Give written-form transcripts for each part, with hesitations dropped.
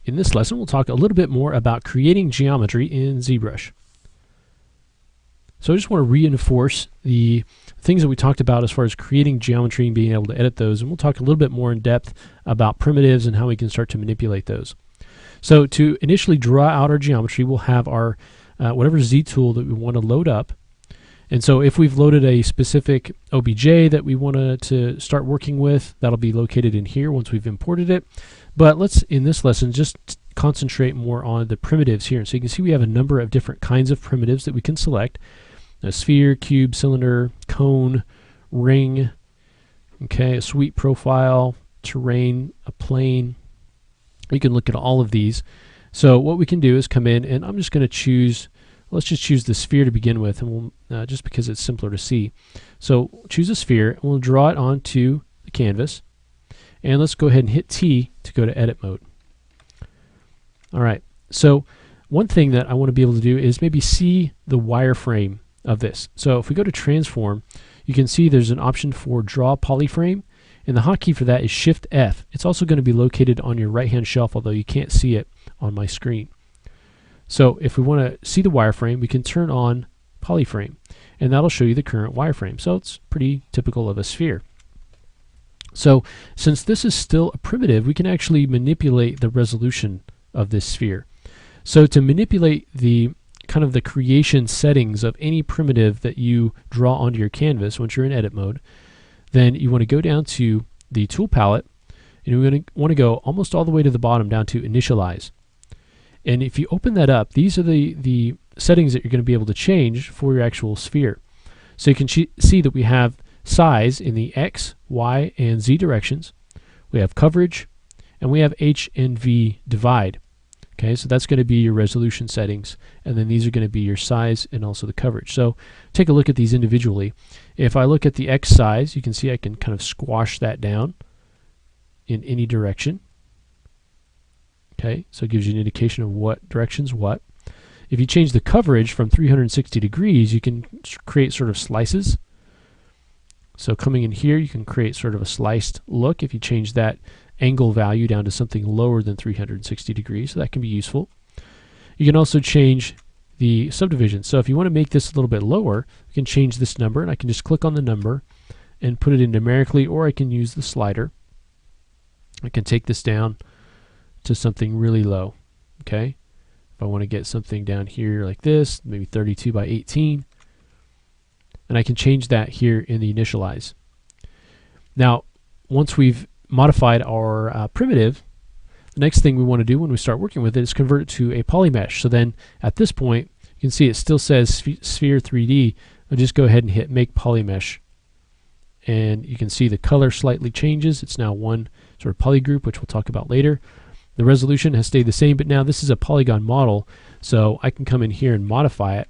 in this lesson, we'll talk a little bit more about creating geometry in ZBrush. So I just want to reinforce the things that we talked about as far as creating geometry and being able to edit those, and we'll talk a little bit more in depth about primitives and how we can start to manipulate those. So to initially draw out our geometry, we'll have our whatever Z tool that we want to load up. And so if we've loaded a specific OBJ that we want to start working with, that'll be located in here once we've imported it. But let's, in this lesson, just concentrate more on the primitives here. So you can see we have a number of different kinds of primitives that we can select. A sphere, cube, cylinder, cone, ring, okay, a sweep profile, terrain, a plane. You can look at all of these. So what we can do is come in, and I'm just going to choose, let's just choose the sphere to begin with, and we'll just because it's simpler to see. So choose a sphere, and we'll draw it onto the canvas. And let's go ahead and hit T to go to edit mode. All right, so one thing that I want to be able to do is maybe see the wireframe of this. So if we go to transform, you can see there's an option for draw polyframe, and the hotkey for that is Shift F. It's also going to be located on your right hand shelf, although you can't see it on my screen. So if we want to see the wireframe, we can turn on polyframe, and that'll show you the current wireframe. So it's pretty typical of a sphere. So since this is still a primitive, we can actually manipulate the resolution of this sphere. So to manipulate the kind of the creation settings of any primitive that you draw onto your canvas once you're in edit mode, then you want to go down to the tool palette, and you're going to want to go almost all the way to the bottom down to initialize. And if you open that up, these are the settings that you're going to be able to change for your actual sphere. So you can see that we have size in the X, Y, and Z directions. We have coverage, and we have H and V divide. Okay, so that's going to be your resolution settings, and then these are going to be your size and also the coverage. So take a look at these individually. If I look at the X size, you can see I can kind of squash that down in any direction. Okay, so it gives you an indication of what direction's what. If you change the coverage from 360 degrees, you can create sort of slices. So coming in here, you can create sort of a sliced look if you change that angle value down to something lower than 360 degrees, so that can be useful. You can also change the subdivision. So if you want to make this a little bit lower, you can change this number, and I can just click on the number and put it in numerically, or I can use the slider. I can take this down to something really low. Okay, if I want to get something down here like this, maybe 32 by 18, and I can change that here in the initialize. Now, once we've modified our primitive, the next thing we want to do when we start working with it is convert it to a polymesh. So then at this point, you can see it still says sphere 3D. I'll just go ahead and hit make polymesh, and you can see the color slightly changes. It's now one sort of polygroup, which we'll talk about later. The resolution has stayed the same, but now this is a polygon model, so I can come in here and modify it.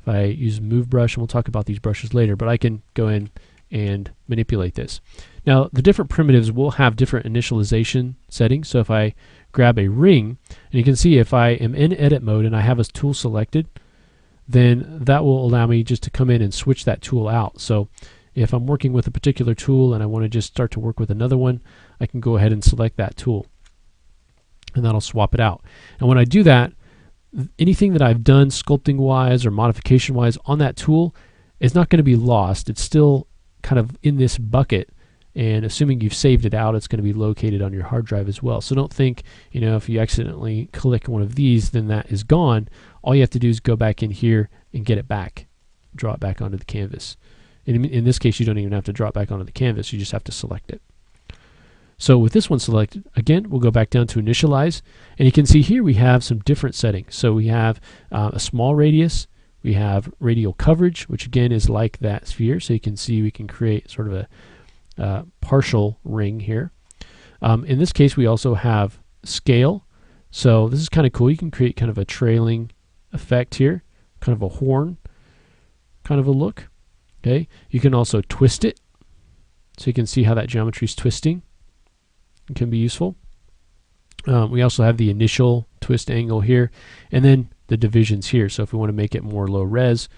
If I use move brush, and we'll talk about these brushes later, but I can go in and manipulate this. Now, the different primitives will have different initialization settings. So if I grab a ring, and you can see if I am in edit mode and I have a tool selected, then that will allow me just to come in and switch that tool out. So if I'm working with a particular tool and I want to just start to work with another one, I can go ahead and select that tool, and that'll swap it out. And when I do that, anything that I've done sculpting wise or modification wise on that tool is not going to be lost. It's still kind of in this bucket, and assuming you've saved it out, it's going to be located on your hard drive as well. So don't think, if you accidentally click one of these, then that is gone. All you have to do is go back in here and get it back, draw it back onto the canvas. In this case, you don't even have to draw it back onto the canvas, you just have to select it. So with this one selected, again, we'll go back down to initialize, and you can see here we have some different settings. So we have a small radius, we have radial coverage, which again is like that sphere, so you can see we can create sort of a partial ring here. In this case, we also have scale, so this is kind of cool. You can create kind of a trailing effect here, kind of a horn kind of a look. Okay, you can also twist it, so you can see how that geometry is twisting. It can be useful. We also have the initial twist angle here, and then the divisions here. So if we want to make it more low res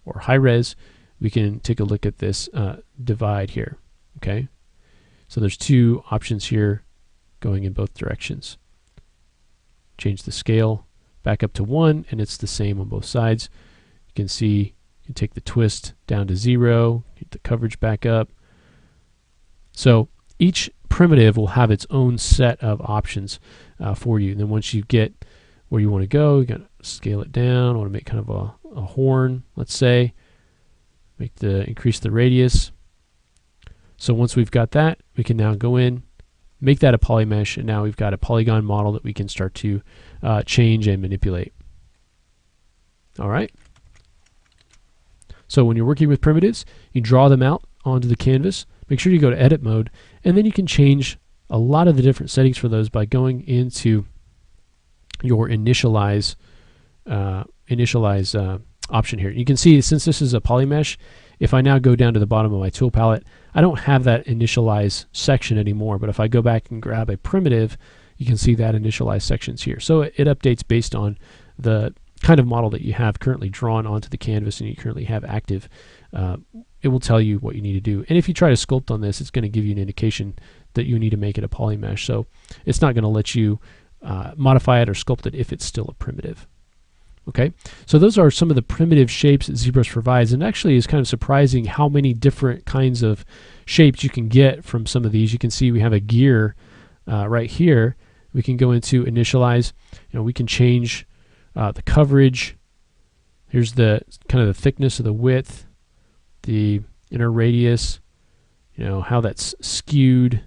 or high res, we can take a look at this divide here. Okay, so there's two options here going in both directions. change the scale back up to 1, and it's the same on both sides. You can see you can take the twist down to 0, get the coverage back up. So each primitive will have its own set of options for you. And then once you get where you want to go, you got to scale it down. I want to make kind of a horn, let's say. Increase the radius. So once we've got that, we can now go in, make that a polymesh, and now we've got a polygon model that we can start to change and manipulate. All right. So when you're working with primitives, you draw them out onto the canvas. Make sure you go to edit mode, and then you can change a lot of the different settings for those by going into your initialize option here. You can see, since this is a polymesh, if I now go down to the bottom of my tool palette, I don't have that initialize section anymore, but if I go back and grab a primitive, you can see that initialize section's here. So it updates based on the kind of model that you have currently drawn onto the canvas and you currently have active. It will tell you what you need to do. And if you try to sculpt on this, it's going to give you an indication that you need to make it a polymesh. So it's not going to let you modify it or sculpt it if it's still a primitive. Okay, so those are some of the primitive shapes that ZBrush provides, and actually is kind of surprising how many different kinds of shapes you can get from some of these. You can see we have a gear right here. We can go into initialize. We can change the coverage. Here's the kind of the thickness of the width, the inner radius, how that's skewed,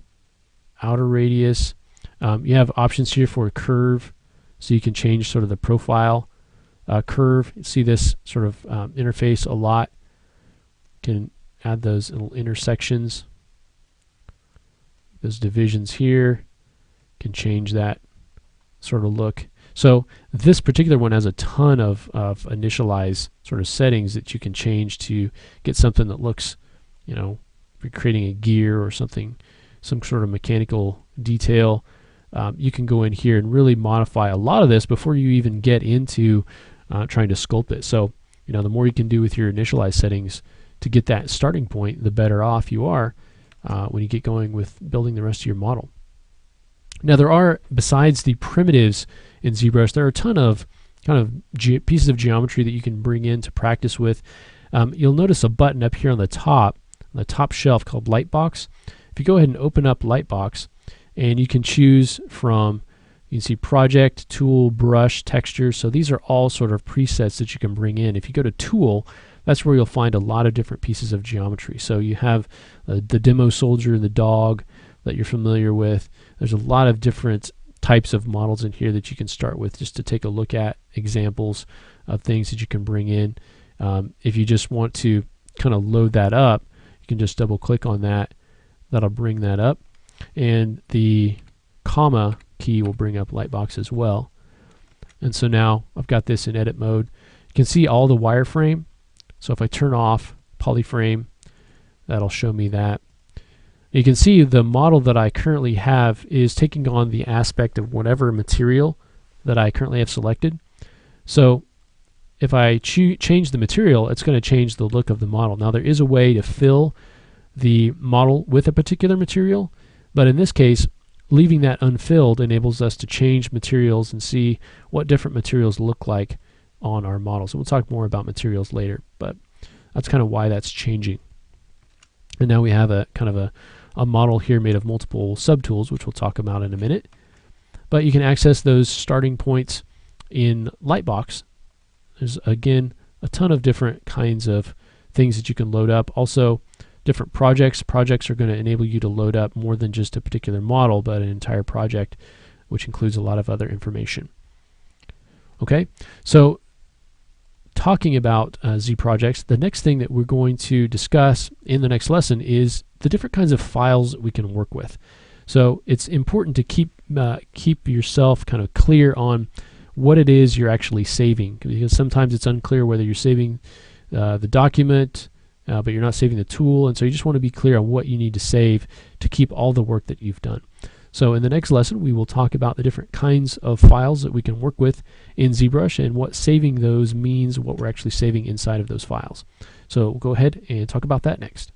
outer radius. You have options here for a curve, so you can change sort of the profile. Curve, you see this sort of interface a lot. You can add those little intersections, those divisions here. You can change that sort of look. So this particular one has a ton of initialize sort of settings that you can change to get something that looks, if you're creating a gear or something, some sort of mechanical detail. You can go in here and really modify a lot of this before you even get into trying to sculpt it. So, the more you can do with your initialize settings to get that starting point, the better off you are when you get going with building the rest of your model. Now, there are, besides the primitives in ZBrush, there are a ton of kind of pieces of geometry that you can bring in to practice with. You'll notice a button up here on the top shelf called Lightbox. If you go ahead and open up Lightbox, and you can choose from, you can see project, tool, brush, texture. So these are all sort of presets that you can bring in. If you go to tool, that's where you'll find a lot of different pieces of geometry. So you have the demo soldier, the dog that you're familiar with. There's a lot of different types of models in here that you can start with just to take a look at examples of things that you can bring in. If you just want to kind of load that up, you can just double click on that. That'll bring that up. And the comma key will bring up Lightbox as well. And so now I've got this in edit mode. You can see all the wireframe. So if I turn off polyframe, that'll show me that. You can see the model that I currently have is taking on the aspect of whatever material that I currently have selected. So if I change the material, it's going to change the look of the model. Now there is a way to fill the model with a particular material, but in this case, leaving that unfilled enables us to change materials and see what different materials look like on our model. So we'll talk more about materials later, but that's kind of why that's changing. And now we have a kind of a model here made of multiple subtools, which we'll talk about in a minute. But you can access those starting points in Lightbox. There's, again, a ton of different kinds of things that you can load up. Also, different projects. Projects are going to enable you to load up more than just a particular model, but an entire project, which includes a lot of other information. Okay, so talking about Z projects, the next thing that we're going to discuss in the next lesson is the different kinds of files that we can work with. So it's important to keep yourself kind of clear on what it is you're actually saving, because sometimes it's unclear whether you're saving the document, but you're not saving the tool, and so you just want to be clear on what you need to save to keep all the work that you've done. So in the next lesson, we will talk about the different kinds of files that we can work with in ZBrush and what saving those means, what we're actually saving inside of those files. So we'll go ahead and talk about that next.